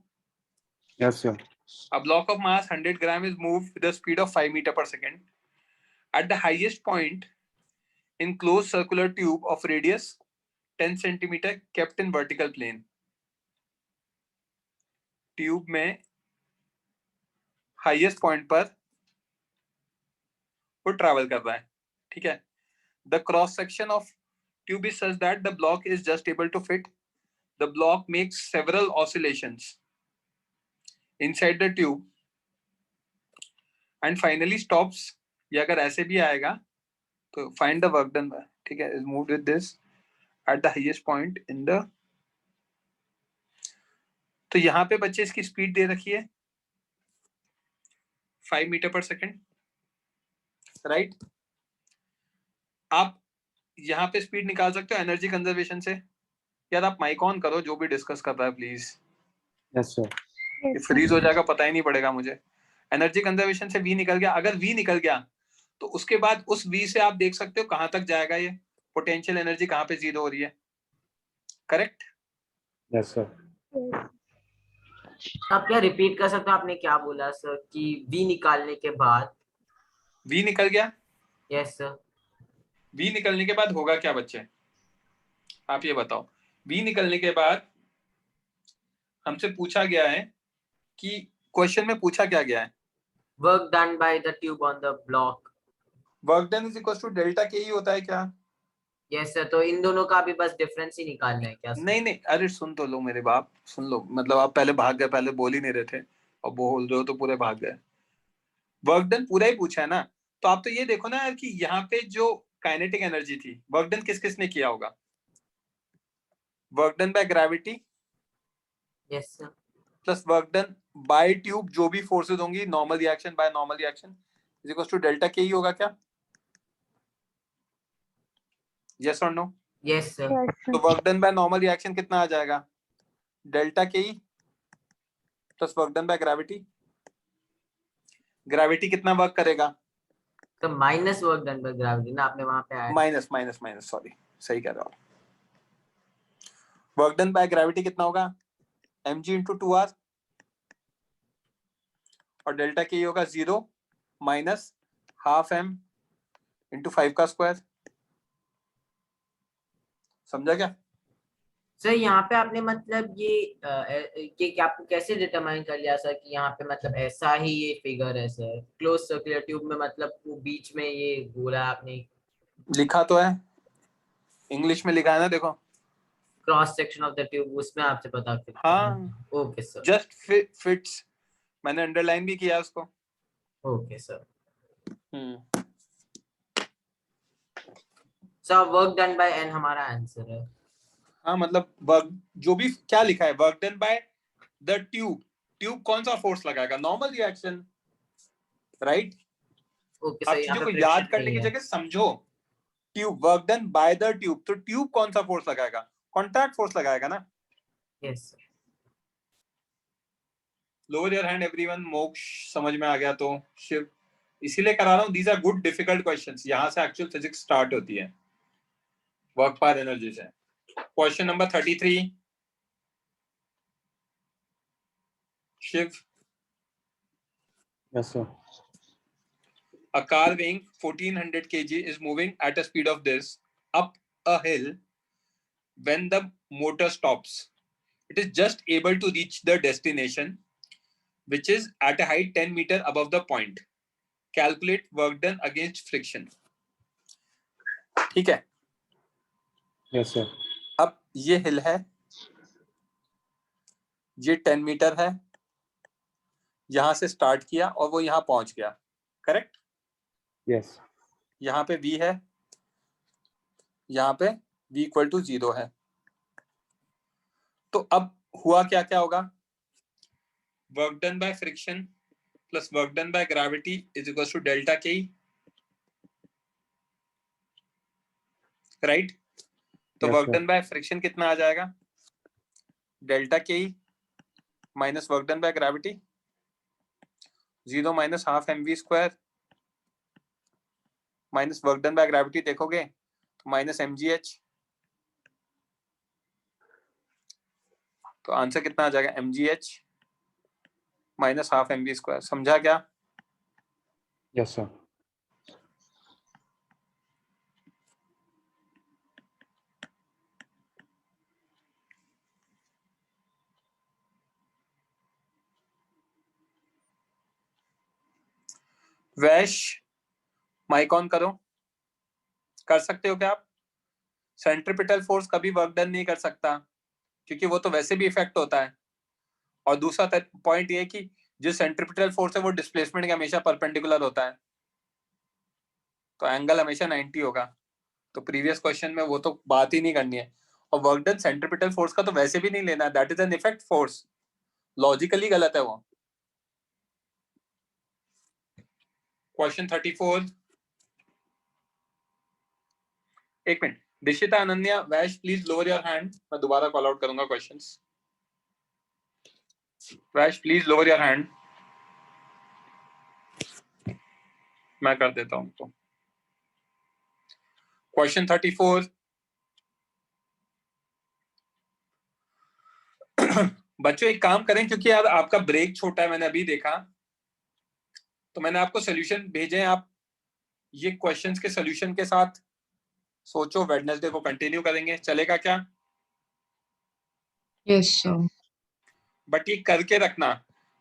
Yes, sir. A block of mass 100 gram is moved with a speed of 5 meter per second. At the highest point in closed circular tube of radius 10 centimeter kept in vertical plane. Tube में highest point पर वो travel कर रहा है, ठीक है। The cross section of tube is such that the block is just able to fit. The block makes several oscillations inside the tube and finally stops. ये अगर ऐसे भी आएगा तो फाइंड द वर्क डन, ठीक है, is moved with this at the highest point in the. तो यहाँ पे बच्चे इसकी स्पीड दे रखी है 5 मीटर पर सेकेंड, राइट। आप यहाँ पे स्पीड निकाल सकते हो एनर्जी कंजर्वेशन से। यार आप माइक ऑन करो, जो भी डिस्कस कर रहा है please. Yes, sir. Yes, sir. Freeze हो जाएगा, पता ही नहीं पड़ेगा मुझे। एनर्जी कंजर्वेशन से वी निकल गया। अगर वी निकल गया तो उसके बाद उस वी से आप देख सकते हो कहां तक जाएगा, ये पोटेंशियल एनर्जी कहां पे जीरो हो रही है, करेक्ट। Yes, sir. Yes. आप क्या रिपीट कर सकते हो, आपने क्या बोला सर कि वी निकालने के बाद? वी निकल गया, यस सर। वी निकलने के बाद होगा क्या बच्चे, आप ये बताओ। वी निकलने के बाद हमसे पूछा गया है कि क्वेश्चन में पूछा क्या गया है, work done by the tube on the block. Work done is equal to delta K ही होता है क्या? Yes sir. तो इन दोनों का भी बस डिफरेंस ही निकालना है क्या सर? नहीं नहीं, अरे सुन तो लो मेरे बाप, सुन लो। मतलब आप पहले भाग गए, पहले बोल ही नहीं रहे थे, और बोल रहे हो तो पूरे भाग गए। वर्क डन पूरा ही पूछा है ना, तो आप तो ये देखो ना यार कि यहाँ पे जो काइनेटिक एनर्जी थी, वर्क डन किस किस ने किया होगा? Work done by gravity yes sir. Plus work done by tube, जो भी फोर्सेस होंगी, normal reaction by normal reaction is equal to delta K ही होगा क्या? यस और no? Yes sir. Yes, sir. तो work done by normal reaction कितना आ जाएगा? डेल्टा के ही plus work done by gravity. Gravity कितना वर्क करेगा? तो minus work done by gravity ना, आपने वहां पे आया। माइनस माइनस माइनस, सॉरी, सही कह रहे हो। वर्क डन बाय ग्रेविटी कितना होगा? mg इंटू 2r, और डेल्टा के होगा 0 माइनस हाफ m इंटू 5 का स्क्वायर। समझा क्या? सर यहाँ पे आपने मतलब ये क्या आपको कैसे डिटरमाइन कर लिया सर कि यहाँ पे मतलब ऐसा ही ये फिगर है सर? क्लोज सर्कुलर ट्यूब में मतलब वो बीच में ये गोला आपने लिखा तो है, इंग्लिश में लिखा है ना, देखो। Cross section of the tube, उसमें आपसे पता फिर। हाँ, ओके सर। जस्ट फिट्स, मैंने अंडरलाइन भी किया उसको। Okay sir. Sir work done by N हमारा आंसर है। हाँ, मतलब वर्क जो भी क्या लिखा है, work done by the tube. Tube कौन सा फोर्स लगाएगा? Normal reaction, right. ओके आप सर। चीजों को याद करने की जगह समझो। Tube, work done by the tube, तो ट्यूब कौन सा फोर्स लगाएगा? कॉन्टैक्ट फोर्स लगाएगा ना। Yes sir. Lower your hand everyone. मोक्ष समझ में आ गया तो शिव, इसीलिए करा रहा हूं। These are good difficult questions, यहां से एक्चुअल फिजिक्स स्टार्ट होती है, वर्क पार एनर्जी से। Question number 33, Shiv. Yes, sir. A car weighing 1400 kg is moving at a speed of this up a hill. When the motor stops, it is just able to reach the destination, which is at a height 10 meter above the point. Calculate work done against friction. ठीक है। Yes, sir. अब ये हिल है, ये 10 metre है, यहां से start किया और वो यहां पहुंच गया, करेक्ट। Yes. यहाँ पे v है, यहाँ पे v इक्वल टू 0 है। तो अब हुआ क्या क्या होगा? Work done by friction plus work done by gravity is equal to delta K, right. तो Yes, work sir. Done by friction कितना आ जाएगा? Delta K minus work done by gravity. 0 minus half mv square minus work done by gravity देखोगे तो minus mgh, तो answer कितना आ जाएगा mgh minus half mv square. समझा क्या? Yes, sir. Vaish mic on करो। कर सकते हो क्या आप? सेंट्रीपिटल फोर्स कभी वर्क डन नहीं कर सकता क्योंकि वो तो वैसे भी इफेक्ट होता है, और दूसरा पॉइंट ये है कि जो सेंट्रीपिटल फोर्स है वो डिस्प्लेसमेंट के हमेशा परपेंडिकुलर होता है, तो एंगल हमेशा 90 होगा। तो प्रीवियस क्वेश्चन में वो तो बात ही नहीं करनी है। और वर्क डन सेंट्रीपिटल फोर्स का तो वैसे भी नहीं लेना है, that is an effect force, logically गलत है वो। क्वेश्चन 34, एक minute, Dishita, Ananya, Vaish, please lower your hand. मैं दोबारा कॉल आउट करूंगा questions. Vaish please lower your hand, मैं कर देता हूं तो। क्वेश्चन 34, बच्चों एक काम करें, क्योंकि यार आपका ब्रेक छोटा है, मैंने अभी देखा, तो मैंने आपको सॉल्यूशन भेजे हैं। आप ये क्वेश्चंस के सॉल्यूशन के साथ सोचो, वेडनेसडे को कंटिन्यू करेंगे, चलेगा क्या? Yes sir. बट ये करके रखना,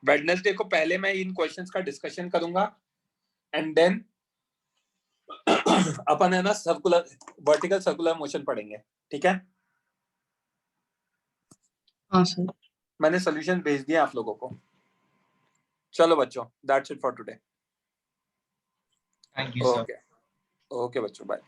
वेडनेसडे को पहले मैं इन क्वेश्चंस का डिस्कशन करूंगा एंड देन अपन है ना सर्कुलर, वर्टिकल सर्कुलर मोशन पढ़ेंगे, ठीक है? हाँ सर। मैंने सॉल्यूशन भेज दिया आप लोगों को। चलो बच्चों, that's it for today. Thank you sir. Okay बच्चों, बाय।